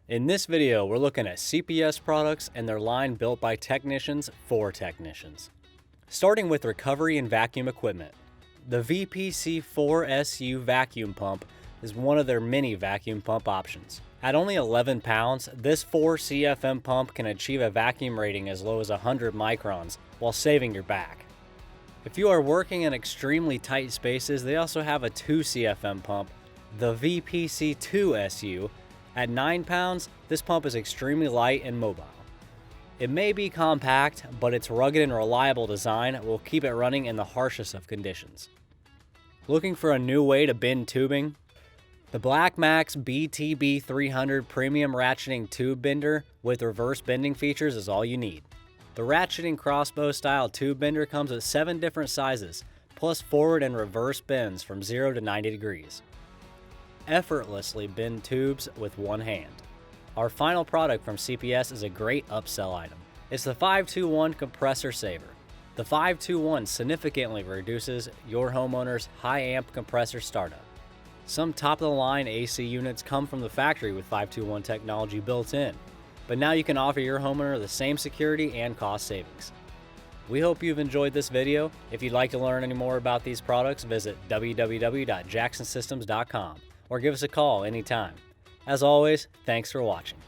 In this video, we're looking at CPS products and their line built by technicians for technicians. Starting with recovery and vacuum equipment. The VPC4SU vacuum pump is one of their many vacuum pump options. At only 11 pounds, this 4 CFM pump can achieve a vacuum rating as low as 100 microns while saving your back. If you are working in extremely tight spaces, they also have a 2 CFM pump, the VPC2SU. At 9 pounds, this pump is extremely light and mobile. It may be compact, but its rugged and reliable design will keep it running in the harshest of conditions. Looking for a new way to bend tubing? The BlackMax BTB300 Premium Ratcheting Tube Bender with reverse bending features is all you need. The Ratcheting crossbow style tube bender comes with 7 different sizes, plus forward and reverse bends from 0 to 90 degrees. Effortlessly bend tubes with one hand. Our final product from CPS is a great upsell item. It's the 521 Compressor Saver. The 521 significantly reduces your homeowner's high amp compressor startup. Some top-of-the-line AC units come from the factory with 521 technology built in, but now you can offer your homeowner the same security and cost savings. We hope you've enjoyed this video. If you'd like to learn any more about these products, visit www.jacksonsystems.com or give us a call anytime. As always, thanks for watching.